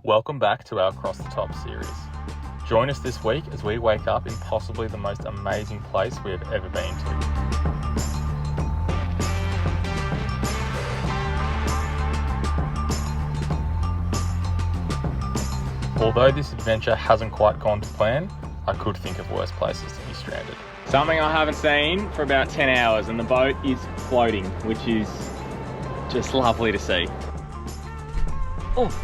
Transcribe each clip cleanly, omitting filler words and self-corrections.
Welcome back to our Across the Top series. Join us this week as we wake up in possibly the most amazing place we have ever been to. Although this adventure hasn't quite gone to plan, I could think of worse places to be stranded. Something I haven't seen for about 10 hours and the boat is floating, which is just lovely to see. Oh.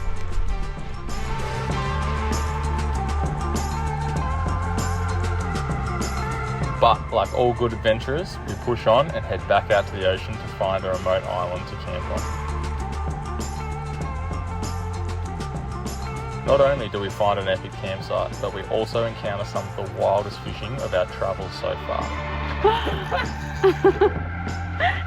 But like all good adventurers, we push on and head back out to the ocean to find a remote island to camp on. Not only do we find an epic campsite, but we also encounter some of the wildest fishing of our travels so far.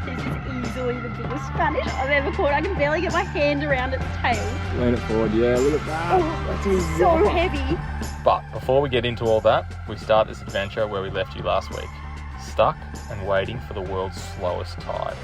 This is easily the biggest Spanish I've ever caught. I can barely get my hand around its tail. Lean it forward, yeah, look at that. Oh, that's so heavy. But before we get into all that, we start this adventure where we left you last week, stuck and waiting for the world's slowest tide.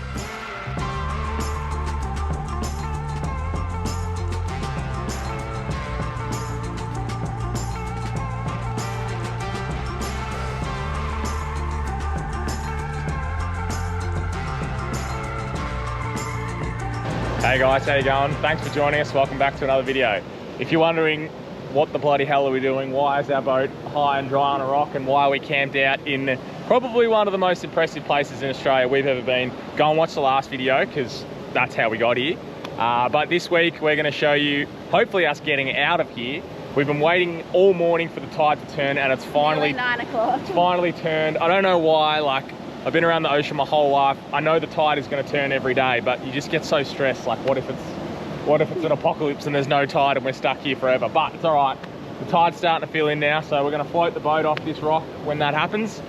Hey guys, how you going? Thanks for joining us. Welcome back to another video. If you're wondering what the bloody hell are we doing, why is our boat high and dry on a rock, and why are we camped out in probably one of the most impressive places in Australia we've ever been, go and watch the last video because that's how we got here. But this week we're going to show you hopefully us getting out of here. We've been waiting all morning for the tide to turn and it's finally 9 o'clock. It's finally turned. I don't know why, like I've been around the ocean my whole life. I know the tide is going to turn every day, but you just get so stressed. Like what if it's an apocalypse and there's no tide and we're stuck here forever? But it's all right. The tide's starting to fill in now, so we're going to float the boat off this rock when that happens.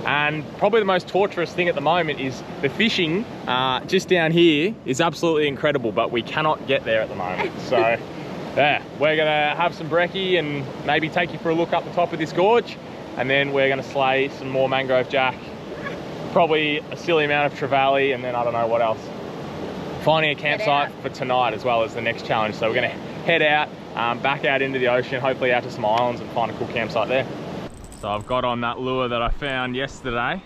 And probably the most torturous thing at the moment is the fishing just down here is absolutely incredible, but we cannot get there at the moment. So yeah, we're going to have some brekkie and maybe take you for a look up the top of this gorge, and then we're going to slay some more mangrove jack, probably a silly amount of trevally, and then I don't know what else. Finding a campsite for tonight as well as the next challenge. So we're going to head out, back out into the ocean, hopefully out to some islands and find a cool campsite there. So I've got on that lure that I found yesterday.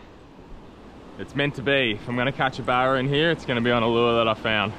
It's meant to be. If I'm going to catch a barra in here, it's going to be on a lure that I found.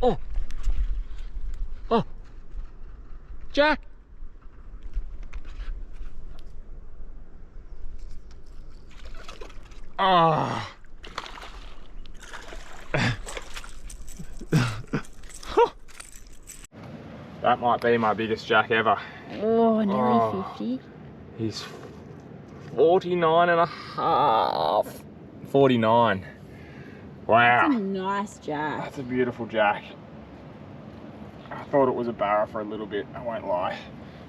Oh! Oh! Jack! Ah! That might be my biggest jack ever. Oh, nearly 50. He's 49 and a half. 49. Wow. That's a nice jack. That's a beautiful jack. I thought it was a barra for a little bit, I won't lie.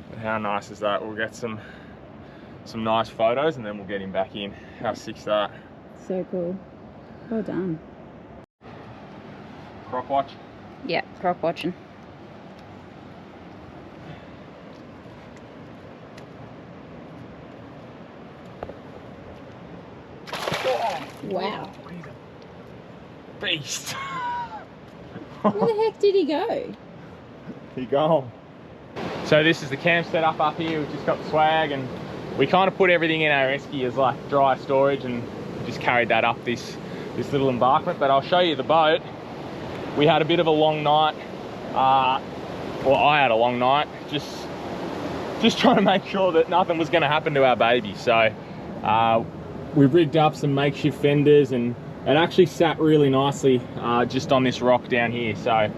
But how nice is that? We'll get some nice photos and then we'll get him back in. How sick's that? So cool. Well done. Croc watch? Yeah, croc watching. Oh, wow. He's a beast. Where the heck did he go? He gone. So this is the camp setup up here. We've just got the swag and we kind of put everything in our esky as like dry storage, and just carried that up this little embankment. But I'll show you the boat. We had a bit of a long night. Well, I had a long night. Just trying to make sure that nothing was going to happen to our baby. So we rigged up some makeshift fenders and it actually sat really nicely just on this rock down here. So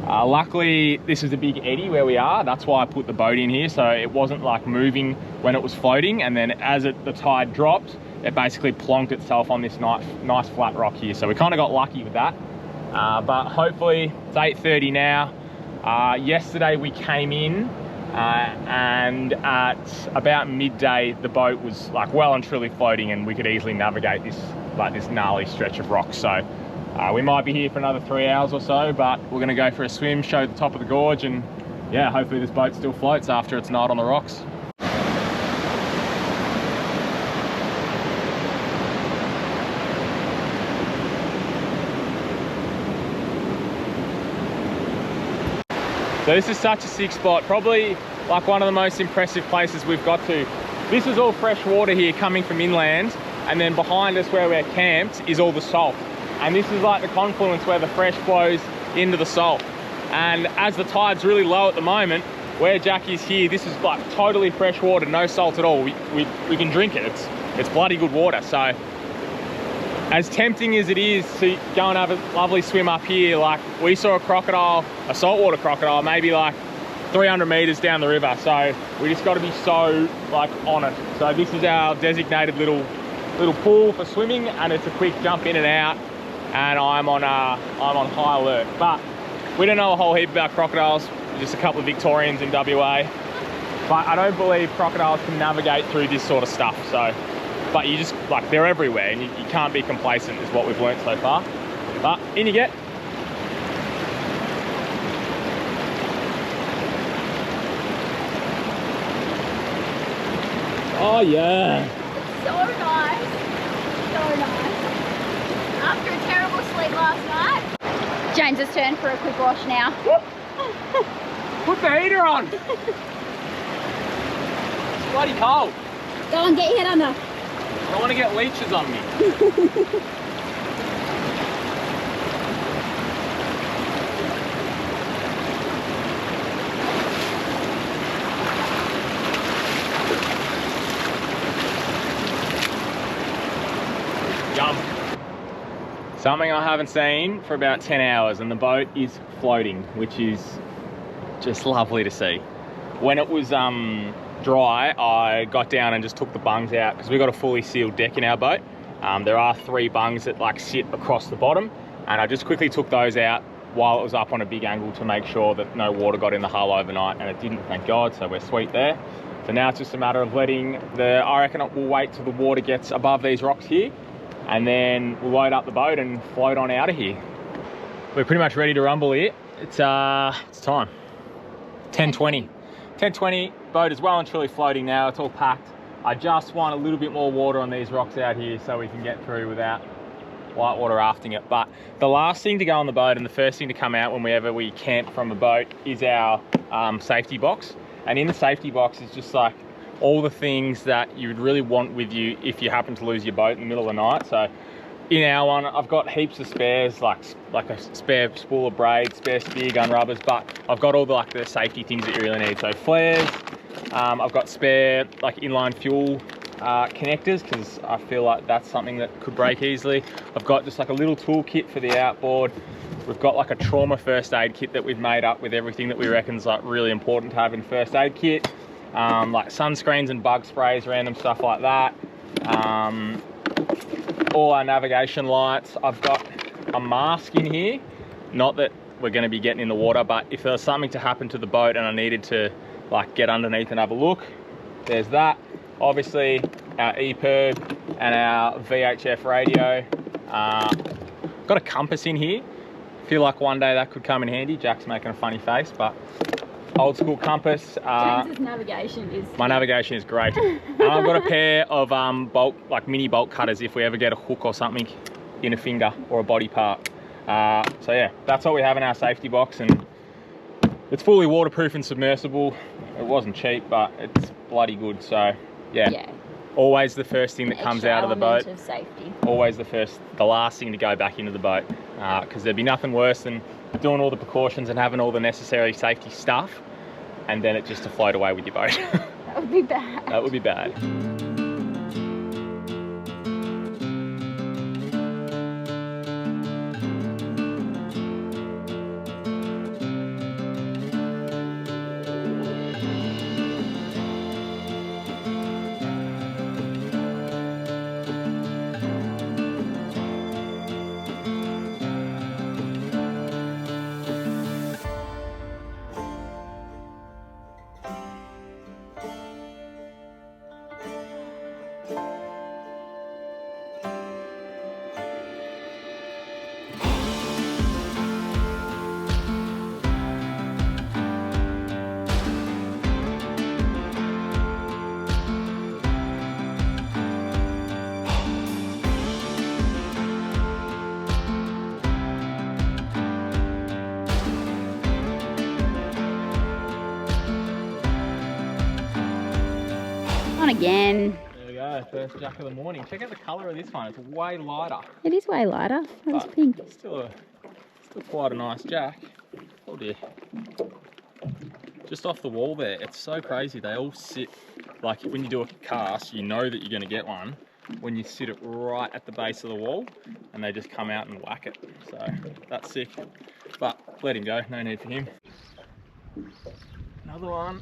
luckily this is a big eddy where we are. That's why I put the boat in here, so it wasn't like moving when it was floating, and then as the tide dropped, it basically plonked itself on this nice flat rock here. So we kind of got lucky with that. But hopefully it's 8:30 now. Yesterday we came in and at about midday the boat was like well and truly floating, and we could easily navigate this gnarly stretch of rocks. So we might be here for another 3 hours or so, but we're going to go for a swim, show the top of the gorge, and yeah, hopefully this boat still floats after its night on the rocks. So this is such a sick spot, probably like one of the most impressive places we've got to. This is all fresh water here coming from inland, and then behind us where we're camped is all the salt. And this is like the confluence where the fresh flows into the salt. And as the tide's really low at the moment, where Jackie's here, this is like totally fresh water, no salt at all. We can drink it, it's bloody good water. So as tempting as it is to go and have a lovely swim up here, like we saw a crocodile, a saltwater crocodile, maybe like 300 meters down the river. So we just got to be so like on it. So this is our designated little pool for swimming, and it's a quick jump in and out. And I'm on high alert. But we don't know a whole heap about crocodiles. Just a couple of Victorians in WA. But I don't believe crocodiles can navigate through this sort of stuff. So. But you just, like, they're everywhere, and you can't be complacent is what we've learnt so far. But in you get. Oh yeah. So nice. So nice. After a terrible sleep last night. James's turn for a quick wash now. Put the heater on. It's bloody cold. Go on, get your head under. I don't want to get leeches on me. Yum. Something I haven't seen for about 10 hours, and the boat is floating, which is just lovely to see. When it was dry, I got down and just took the bungs out because we've got a fully sealed deck in our boat. There are 3 bungs that like sit across the bottom, and I just quickly took those out while it was up on a big angle to make sure that no water got in the hull overnight, and it didn't, thank God, so we're sweet there. So now it's just a matter of letting I reckon we'll wait till the water gets above these rocks here, and then we'll load up the boat and float on out of here. We're pretty much ready to rumble here. It's time. 10:20. 10:20, boat is well and truly floating now, it's all packed. I just want a little bit more water on these rocks out here so we can get through without whitewater rafting it. But the last thing to go on the boat and the first thing to come out whenever we camp from a boat is our safety box. And in the safety box is just like all the things that you would really want with you if you happen to lose your boat in the middle of the night. So in our one, I've got heaps of spares, like a spare spool of braid, spare spear gun rubbers, but I've got all the safety things that you really need. So flares, I've got spare like inline fuel connectors, because I feel like that's something that could break easily. I've got just like a little toolkit for the outboard. We've got like a trauma first aid kit that we've made up with everything that we reckon is like really important to have in first aid kit. Like sunscreens and bug sprays, random stuff like that. All our navigation lights. I've got a mask in here. Not that we're going to be getting in the water, but if there was something to happen to the boat and I needed to like get underneath and have a look, there's that. Obviously our EPIRB and our VHF radio. Got a compass in here. Feel like one day that could come in handy. Jack's making a funny face, but old school compass. James's navigation is... My navigation is great. I've got a pair of mini bolt cutters if we ever get a hook or something in a finger or a body part. So yeah, that's what we have in our safety box, and it's fully waterproof and submersible. It wasn't cheap, but it's bloody good. So yeah. Always the first thing that comes out of the boat. Of safety. Always the last thing to go back into the boat, because there'd be nothing worse than doing all the precautions and having all the necessary safety stuff, and then it just to float away with your boat. That would be bad. That would be bad. On again. There we go, first jack of the morning. Check out the colour of this one, it's way lighter. It is way lighter. That's But pink. Still quite a nice jack. Oh dear. Just off the wall there, it's so crazy. They all sit, like when you do a cast, you know that you're gonna get one when you sit it right at the base of the wall and they just come out and whack it. So that's sick. But let him go, no need for him. Another one.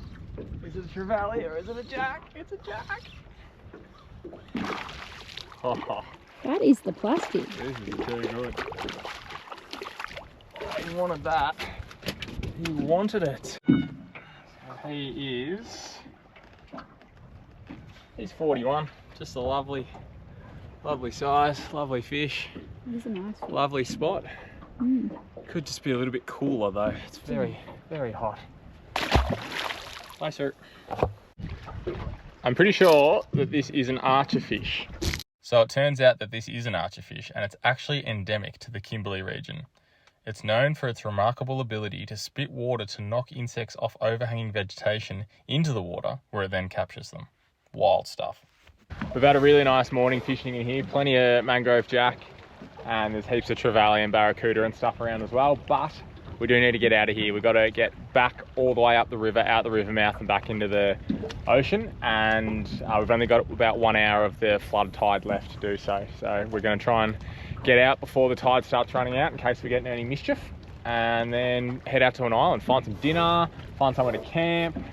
Is it a trevally or is it a jack? It's a jack. Oh, That is the plastic. this is too good. He wanted that. He wanted it. So he's 41. Just a lovely size, lovely fish, It is a nice fish. lovely spot. Mm. Could just be a little bit cooler though. It's very, very hot. Hi, sir. I'm pretty sure that this is an archerfish. So it turns out that this is an archerfish, and it's actually endemic to the Kimberley region. It's known for its remarkable ability to spit water to knock insects off overhanging vegetation into the water, where it then captures them. Wild stuff. We've had a really nice morning fishing in here. Plenty of mangrove jack, and there's heaps of trevally and barracuda and stuff around as well. But we do need to get out of here. We've got to get back all the way up the river, out the river mouth and back into the ocean. And we've only got about 1 hour of the flood tide left to do so. So we're going to try and get out before the tide starts running out in case we get in any mischief. And then head out to an island, find some dinner, find somewhere to camp.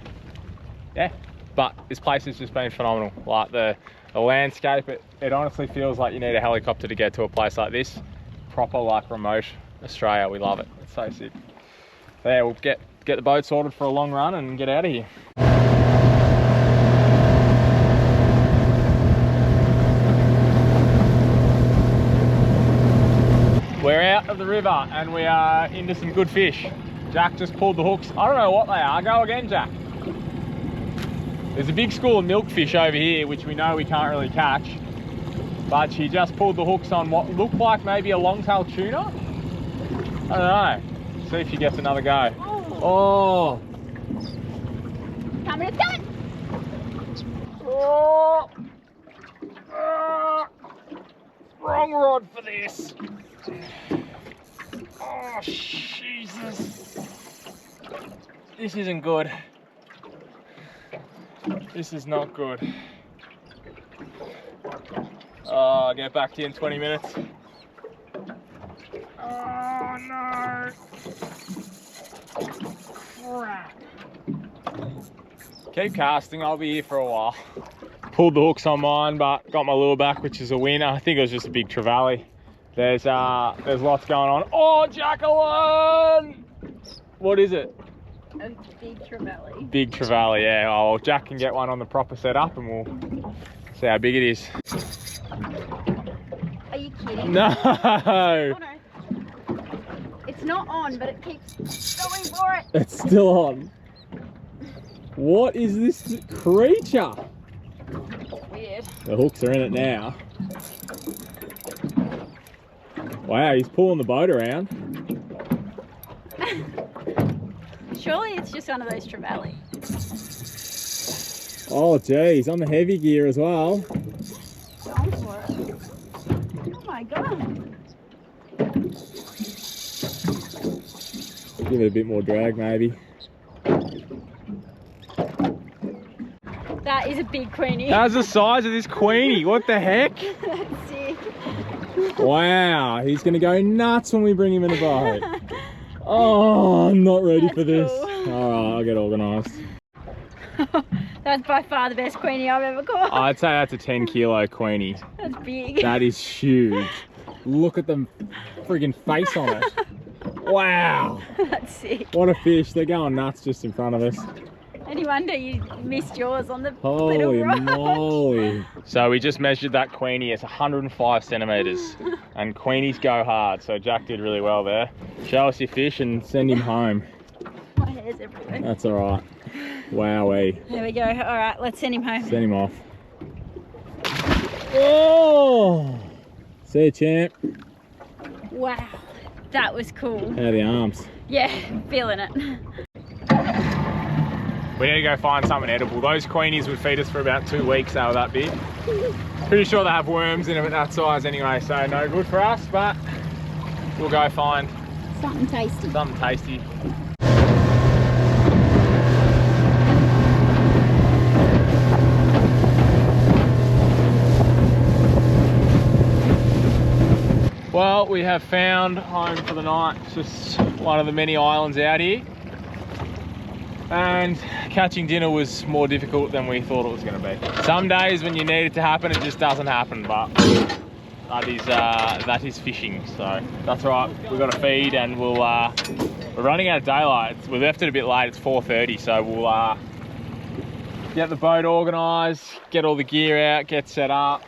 Yeah, but this place has just been phenomenal. Like the landscape, it honestly feels like you need a helicopter to get to a place like this. Proper like remote Australia, we love it. It's so sick. So yeah, we'll get the boat sorted for a long run and get out of here. We're out of the river and we are into some good fish. Jack just pulled the hooks. I don't know what they are. Go again, Jack. There's a big school of milkfish over here, which we know we can't really catch. But she just pulled the hooks on what looked like maybe a long-tailed tuna. I don't know. See if she gets another go. Oh. Coming at Oh. Wrong rod for this. Oh, Jesus. This isn't good. This is not good. Oh, I'll get back to you in 20 minutes. Oh, no. Crap. Keep casting, I'll be here for a while. Pulled the hooks on mine, but got my lure back, which is a winner. I think it was just a big trevally. There's lots going on. Oh, Jacqueline! What is it? A big trevally. Big trevally, yeah. Oh, well, Jack can get one on the proper setup and we'll see how big it is. Are you kidding? No! Oh, no. It's not on, but it keeps going for it. It's still on. What is this creature? Weird. The hooks are in it now. Wow, he's pulling the boat around. Surely it's just one of those trevally. Oh geez, on the heavy gear as well. Going for it. Oh my god. Give it a bit more drag maybe. That is a big queenie. How's the size of this queenie? What the heck? That's sick. Wow, he's gonna go nuts when we bring him in the boat. Oh, I'm not ready for this. Cool. Alright, I'll get organised. That's by far the best queenie I've ever caught. I'd say that's a 10 kilo queenie. That's big. That is huge. Look at the friggin' face on it. Wow. That's sick. What a fish. They're going nuts just in front of us. Any wonder you missed yours on the Holy little rock. moly. So we just measured that Queenie. It's 105 centimetres. And Queenies go hard. So Jack did really well there. Show us your fish and send him home. My hair's everywhere. That's all right. Wowee. There we go. All right, let's send him home. Send him off. Oh! See you, champ. Wow, that was cool. How are the arms? Yeah, feeling it. We need to go find something edible. Those Queenies would feed us for about 2 weeks. They were that big. Pretty sure they have worms in them at that size anyway, so no good for us, but we'll go find Something tasty. something tasty. Well, we have found home for the night. It's just one of the many islands out here. And catching dinner was more difficult than we thought it was going to be. Some days when you need it to happen, it just doesn't happen, but that is fishing. So that's all right. We've got to feed, and we're running out of daylight. We left it a bit late. It's 4:30, so we'll get the boat organised, get all the gear out, get set up,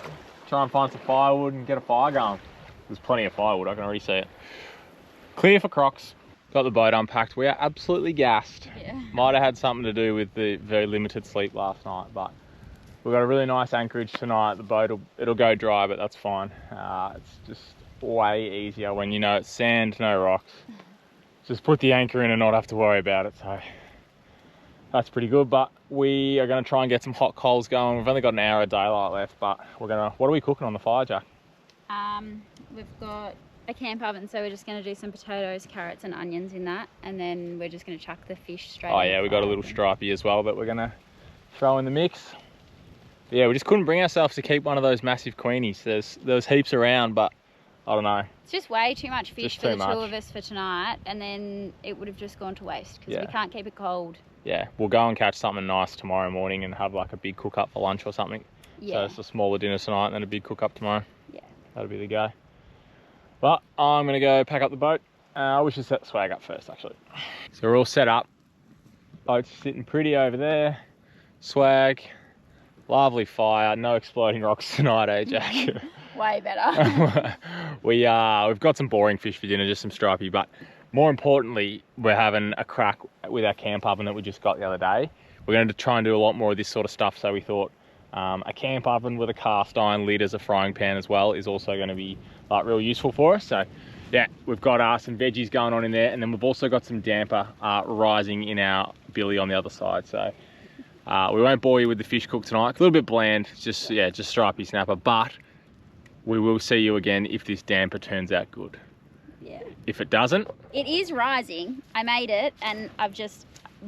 try and find some firewood and get a fire going. There's plenty of firewood. I can already see it. Clear for crocs. Got the boat unpacked. We are absolutely gassed. Yeah. Might have had something to do with the very limited sleep last night, but we've got a really nice anchorage tonight. The boat it'll go dry, but that's fine. It's just way easier when you know it's sand, no rocks. Just put the anchor in and not have to worry about it. So that's pretty good. But we are going to try and get some hot coals going. We've only got an hour of daylight left, but what are we cooking on the fire, Jack? We've got a camp oven, so we're just going to do some potatoes, carrots and onions in that, and then we're just going to chuck the fish straight Oh in yeah, the we got a fire. little stripey as well that we're going to throw in the mix. Yeah, we just couldn't bring ourselves to keep one of those massive Queenies. There's heaps around, but I don't know. It's just way too much fish Just for too the two much. of us for tonight, and then it would have just gone to waste because Yeah. we can't keep it cold. Yeah, we'll go and catch something nice tomorrow morning and have like a big cook up for lunch or something. Yeah. So it's a smaller dinner tonight and then a big cook up tomorrow. Yeah. That'll be the go. But I'm going to go pack up the boat. We should set the swag up first, actually. So we're all set up. Boat's sitting pretty over there. Swag. Lovely fire. No exploding rocks tonight, eh, Jack? Way better. We've got some boring fish for dinner, just some stripey, but more importantly, we're having a crack with our camp oven that we just got the other day. We're going to try and do a lot more of this sort of stuff, so we thought a camp oven with a cast iron lid as a frying pan as well is also going to be like real useful for us. So yeah, we've got some veggies going on in there, and then we've also got some damper rising in our billy on the other side. So we won't bore you with the fish cook tonight. A little bit bland, just stripey snapper, but we will see you again if this damper turns out good. Yeah. If it doesn't, It is rising. I made it, and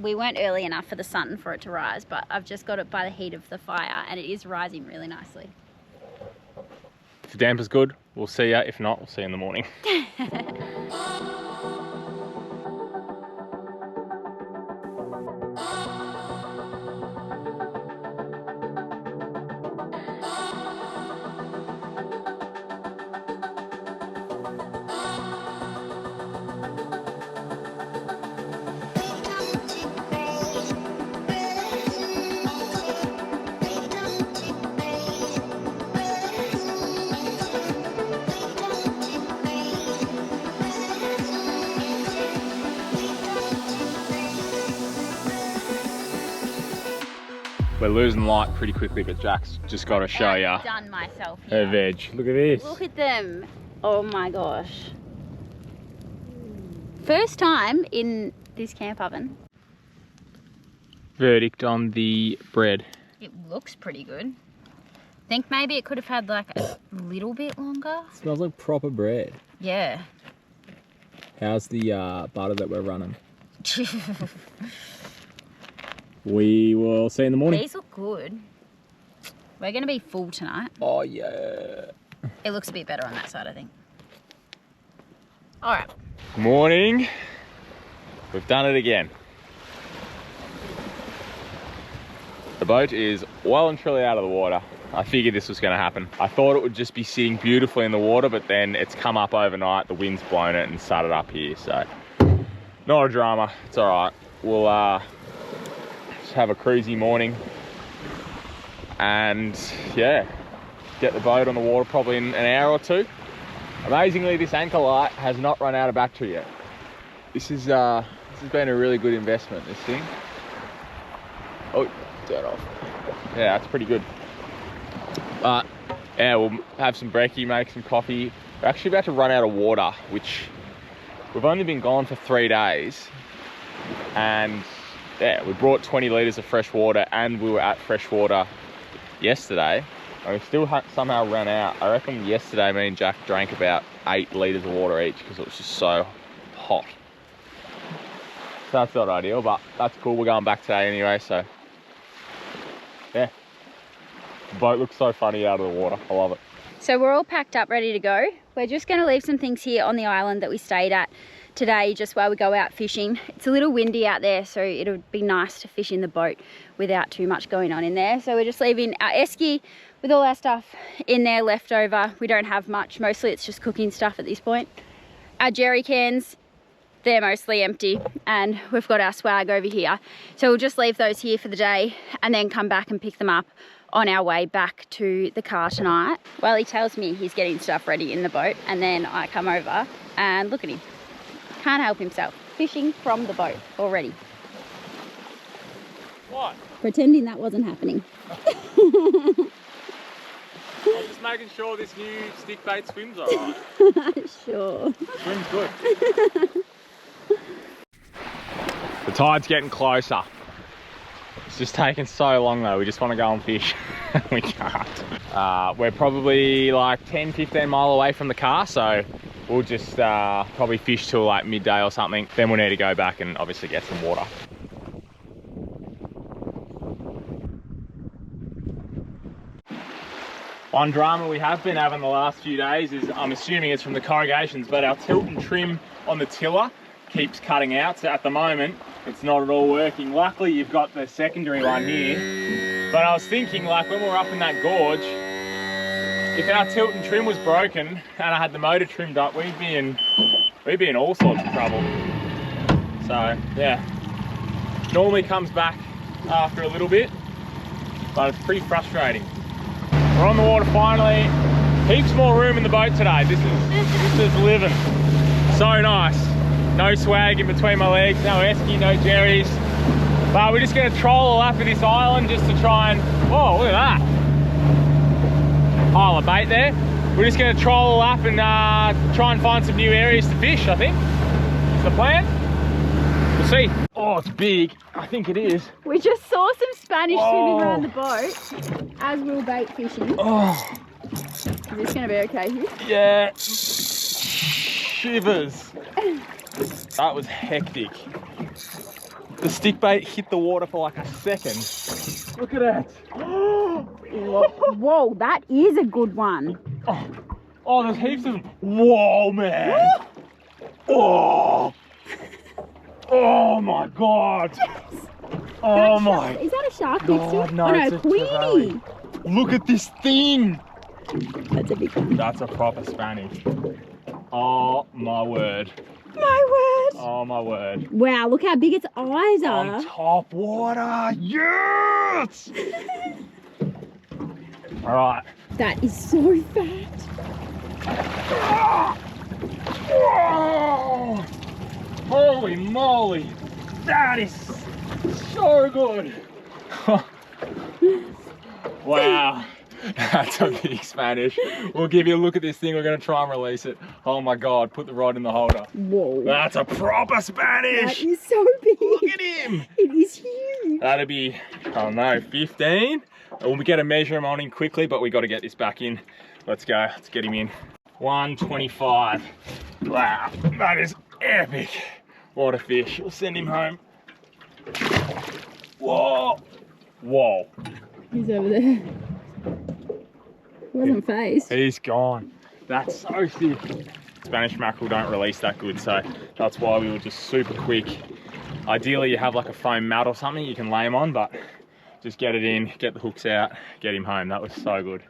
we weren't early enough for the sun for it to rise, but I've just got it by the heat of the fire, and it is rising really nicely. if the damper's good, we'll see ya. If not, we'll see you in the morning. We're losing light pretty quickly, but Jack's just got to show ya Done myself her here. veg. Look at this. Look at them. Oh my gosh. First time in this camp oven. Verdict on the bread. It looks pretty good. Think maybe it could have had like a little bit longer. Smells like proper bread. Yeah. How's the butter that we're running? We will see you in the morning. These look good. We're going to be full tonight. Oh yeah. It looks a bit better on that side, I think. All right. Morning. We've done it again. The boat is well and truly out of the water. I figured this was going to happen. I thought it would just be sitting beautifully in the water, but then it's come up overnight, the wind's blown it and started up here, so not a drama. It's all right. We'll just have a cruisy morning and yeah, get the boat on the water probably in an hour or two. Amazingly, this anchor light has not run out of battery yet. This has been a really good investment, this thing. Oh, turn off. Yeah, that's pretty good. But yeah, we'll have some brekkie, make some coffee. We're actually about to run out of water, which we've only been gone for 3 days. And yeah, we brought 20 litres of fresh water and we were at fresh water yesterday. And we still somehow ran out. I reckon yesterday me and Jack drank about 8 litres of water each because it was just so hot. So that's not ideal, but that's cool. We're going back today anyway, so yeah. The boat looks so funny out of the water. I love it. So we're all packed up, ready to go. We're just going to leave some things here on the island that we stayed at today, just while we go out fishing. It's a little windy out there, so it'll be nice to fish in the boat without too much going on in there. So we're just leaving our esky with all our stuff in there left over. We don't have much. Mostly it's just cooking stuff at this point. Our jerry cans, they're mostly empty, and we've got our swag over here. So we'll just leave those here for the day and then come back and pick them up on our way back to the car tonight. Well, he tells me he's getting stuff ready in the boat, and then I come over and look at him. Can't help himself. Fishing from the boat already. What? Pretending that wasn't happening. I'm just making sure this new stick bait swims alright. Sure. Swims good. The tide's getting closer. It's just taking so long though. We just want to go and fish. We can't. We're probably like 10-15 mile away from the car, so we'll just probably fish till like midday or something. Then we'll need to go back and obviously get some water. One drama we have been having the last few days is, I'm assuming it's from the corrugations, but our tilt and trim on the tiller keeps cutting out. So at the moment, it's not at all working. Luckily, you've got the secondary one here. But I was thinking, like when we're up in that gorge, if our tilt and trim was broken and I had the motor trimmed up, we'd be in all sorts of trouble. So yeah, normally comes back after a little bit, but it's pretty frustrating. We're on the water finally. Heaps more room in the boat today. This is living. So nice. No swag in between my legs, no esky, no jerrys. But we're just gonna troll a lap of this island just to try and, whoa, look at that. Pile of bait there. We're just gonna troll a lap and try and find some new areas to fish, I think. That's the plan. We'll see. Oh, it's big. I think it is. We just saw some Spanish swimming around the boat as we were bait fishing. Oh. Is this gonna be okay, Hugh? Yeah. Shivers. That was hectic. The stick bait hit the water for like a second. Look at that. Whoa, that is a good one. Oh, there's heaps of them. Whoa, man. Oh. Oh my God. Oh my. Is that a shark? God, no, it's a Queenie. Look at this thing. That's a big one. That's a proper Spanish. Oh my word. My word. Oh my word. Wow, look how big its eyes are. On top water. Yes. All right. That is so fat. Oh, holy moly. That is so good. Wow. That's a big Spanish. We'll give you a look at this thing. We're going to try and release it. Oh my God, put the rod in the holder. Whoa. That's a proper Spanish. That is so big. Look at him. It is huge. That'll be, oh no, 15. We'll get a measure him on in quickly, but we got to get this back in. Let's go. Let's get him in. 125. Wow, that is epic. What a fish. We'll send him home. Whoa. Whoa. He's over there. Wasn't phased. He's gone. That's so sick. Spanish mackerel don't release that good, so that's why we were just super quick. Ideally, you have like a foam mat or something you can lay him on, but just get it in, get the hooks out, get him home. That was so good.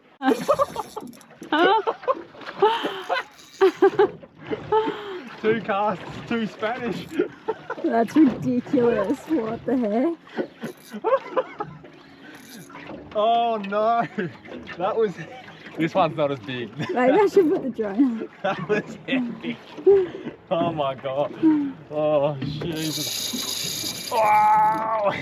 2 casts, 2 Spanish. That's ridiculous. What the heck? Oh no, that was. This one's not as big. Maybe I should put the drone on. That was epic. Oh my god. Oh Jesus. Wow.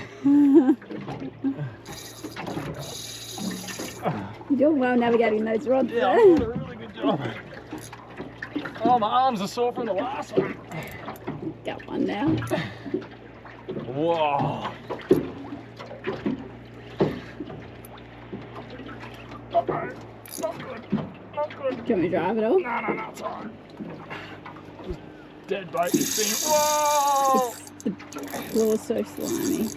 You're doing well navigating those rods Yeah, I'm there. doing a really good job. Oh, my arms are sore from the last one. Got one now. Whoa. Uh-oh. Not good. Not good. Do you want me to drive it all? No, it's alright. Just dead bait this thing. Whoa! The floor's so slimy.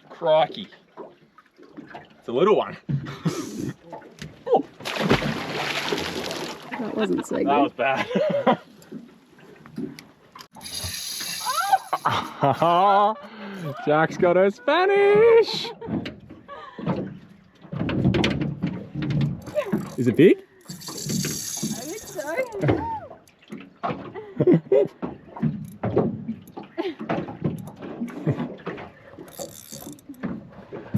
Crikey. It's a little one. Oh. That wasn't so good. That was bad. Jack's got her Spanish. Is it big? I think so.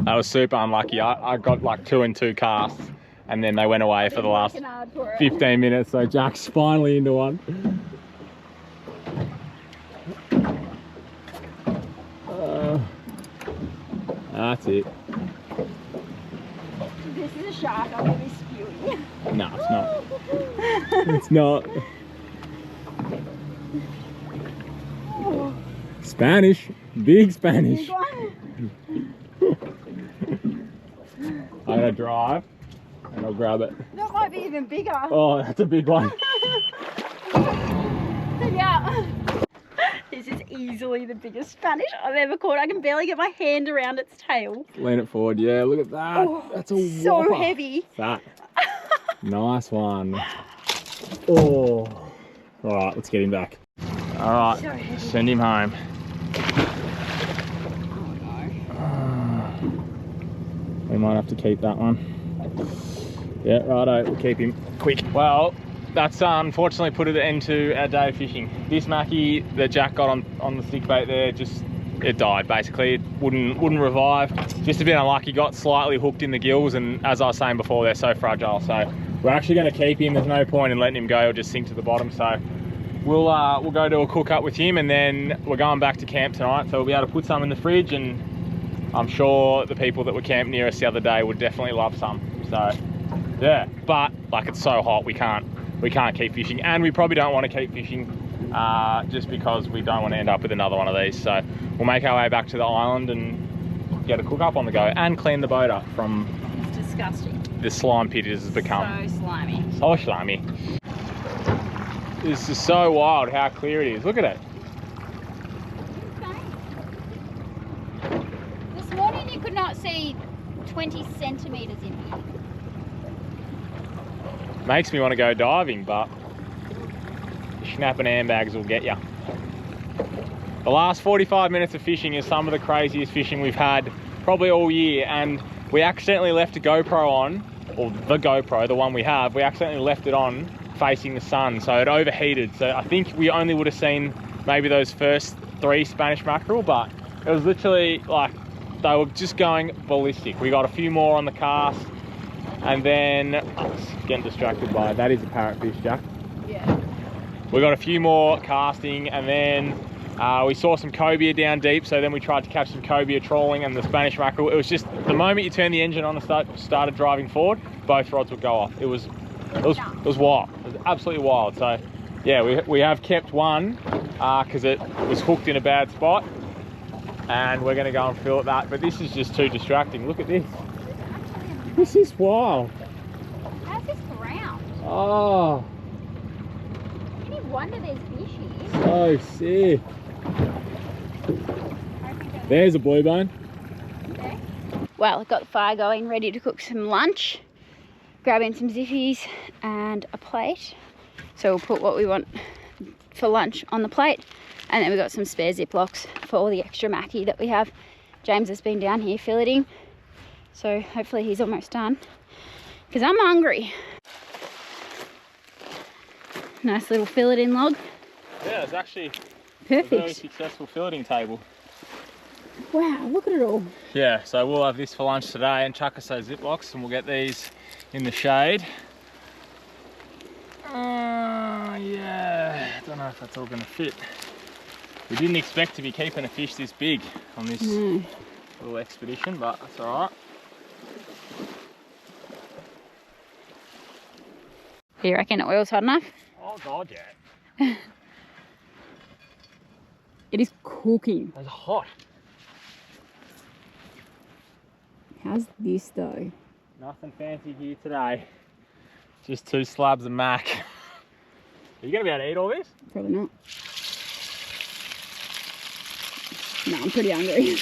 That was super unlucky. I got like 2 and 2 casts and then they went away for the last 15 minutes, so Jack's finally into one. That's it. This is a shark, I'm going to be spewing. No, it's not. It's not. Spanish. Big Spanish. Big one. I'm gonna drive and I'll grab it. That might be even bigger. Oh, that's a big one. Yeah. This is easily the biggest Spanish I've ever caught. I can barely get my hand around its tail. Lean it forward. Yeah, look at that. Oh, that's a so whopper. heavy. That. Nice one. Oh. All right, let's get him back. All right, So heavy. send him home. Oh no. We might have to keep that one. Yeah, righto, we'll keep him quick. Well, that's unfortunately put an end to our day of fishing. This mackie that Jack got on the stick bait there, it died basically. It wouldn't revive. Just a bit unlucky, got slightly hooked in the gills, and as I was saying before, they're so fragile. So we're actually going to keep him. There's no point in letting him go, he'll just sink to the bottom. So we'll go do a cook up with him, and then we're going back to camp tonight. So we'll be able to put some in the fridge, and I'm sure the people that were camped near us the other day would definitely love some. So yeah, but like it's so hot, we can't keep fishing, and we probably don't want to keep fishing just because we don't want to end up with another one of these. So we'll make our way back to the island and get a cook up on the go and clean the boat up from It's disgusting. the slime pit it has become. So slimy. So slimy. This is so wild how clear it is. Look at it. This morning you could not see 20 centimetres in here. Makes me want to go diving, but snapping handbags will get you. The last 45 minutes of fishing is some of the craziest fishing we've had probably all year, and we accidentally left a GoPro on, or the GoPro, the one we have, we accidentally left it on facing the sun, so it overheated. So I think we only would have seen maybe those first 3 Spanish mackerel, but it was literally like they were just going ballistic. We got a few more on the cast, and then I was getting distracted by that is a parrotfish, Jack. Yeah. We got a few more casting, and then we saw some cobia down deep, so then we tried to catch some cobia trawling and the Spanish mackerel. It was just the moment you turn the engine on and started driving forward, both rods would go off. It was wild. It was absolutely wild. So yeah, we have kept one because it was hooked in a bad spot, and we're going to go and fill it that. But this is just too distracting. Look at this. This is wild. How's this ground? Oh, Any wonder there's fish here. so sick. There's a blue bone. Okay. Well, I've got the fire going, ready to cook some lunch. Grabbing some zippies and a plate. So we'll put what we want for lunch on the plate. And then we've got some spare Ziplocs for all the extra mackie that we have. James has been down here filleting, so hopefully he's almost done, because I'm hungry. Nice little filleting log. Yeah, it's actually a very Perfect. successful filleting table. Wow, look at it all. Yeah, so we'll have this for lunch today and chuck us those Ziplocs and we'll get these in the shade. Yeah, I don't know if that's all going to fit. We didn't expect to be keeping a fish this big on this little expedition, but that's all right. Do you reckon oil's hot enough? Oh God, yeah. It is cooking. It's hot. How's this though? Nothing fancy here today. Just 2 slabs of mac. Are you going to be able to eat all this? Probably not. No, I'm pretty hungry.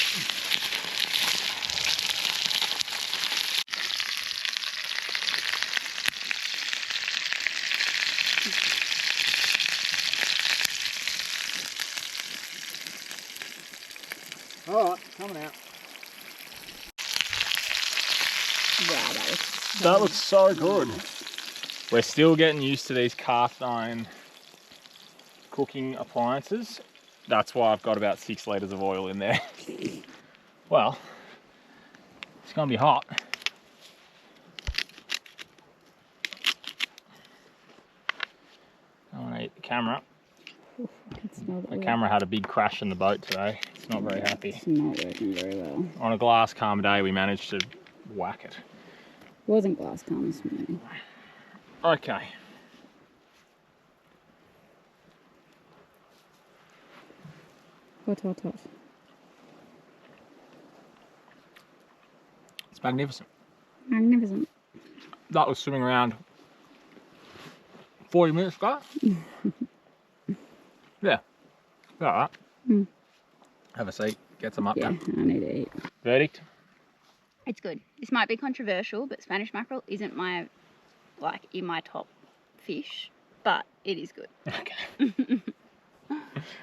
All right, coming out. Wow, That looks so good. We're still getting used to these cast iron cooking appliances. That's why I've got about 6 litres of oil in there. Well, it's gonna be hot. I want to eat the camera. The camera had a big crash in the boat today. It's not very happy. It's not working very well. On a glass calm day, we managed to whack it. It wasn't glass calm this morning. Okay. Hot, hot, hot. It's magnificent. Magnificent. That was swimming around 40 minutes ago. Yeah. Alright. Have a seat. Get some up Yeah, now. I need to eat. Verdict? It's good. This might be controversial, but Spanish mackerel isn't my, in my top fish, but it is good. Okay.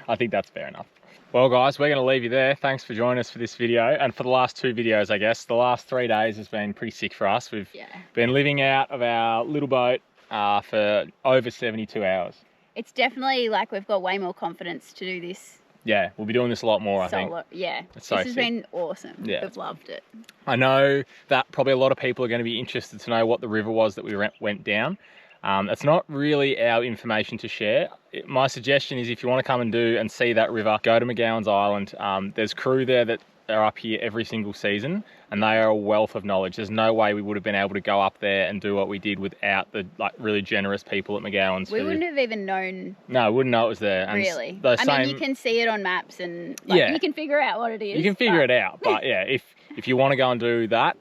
I think that's fair enough. Well guys, we're going to leave you there. Thanks for joining us for this video and for the last 2 videos, I guess. The last 3 days has been pretty sick for us. We've been living out of our little boat for over 72 hours. It's definitely we've got way more confidence to do this. Yeah, we'll be doing this a lot more, I think. Yeah, it's so this has sick. been awesome. Yeah. I've loved it. I know that probably a lot of people are going to be interested to know what the river was that we went down. It's not really our information to share. My suggestion is if you want to come and do and see that river, go to McGowan's Island. There's crew there that are up here every single season and they are a wealth of knowledge. There's no way we would have been able to go up there and do what we did without the really generous people at McGowan's. We wouldn't have even known. No, wouldn't know it was there. And really. I mean, you can see it on maps and you can figure out what it is. You can figure it out, but yeah, if you want to go and do that,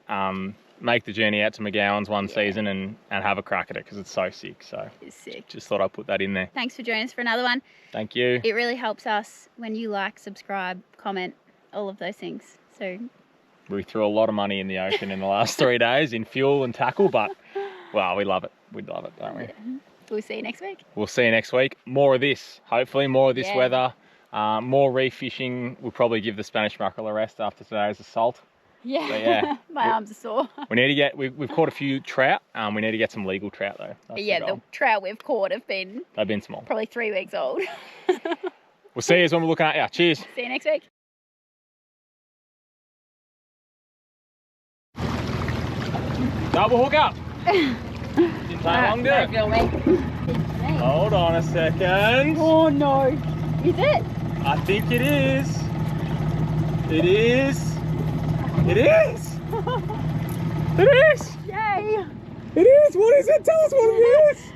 make the journey out to McGowan's one season and have a crack at it because it's so sick. So it's sick. Just thought I'd put that in there. Thanks for joining us for another one. Thank you. It really helps us when you like, subscribe, comment, all of those things. So we threw a lot of money in the ocean in the last 3 days in fuel and tackle, but well, we love it. We love it, don't we? Yeah. We'll see you next week. We'll see you next week. More of this, hopefully, more of this weather. More reef fishing. We'll probably give the Spanish mackerel a rest after today's assault. Yeah, but yeah. My arms are sore. We need to get, we've caught a few trout. We need to get some legal trout though. That's the trout we've caught they've been small. Probably 3 weeks old. We'll see you when we're looking at you. Cheers. See you next week. Double hook up. Didn't take long, did it? Hold on a second. Oh no. Is it? I think it is. It is. It is. It is. Yay. It is. What is it? Tell us what it is.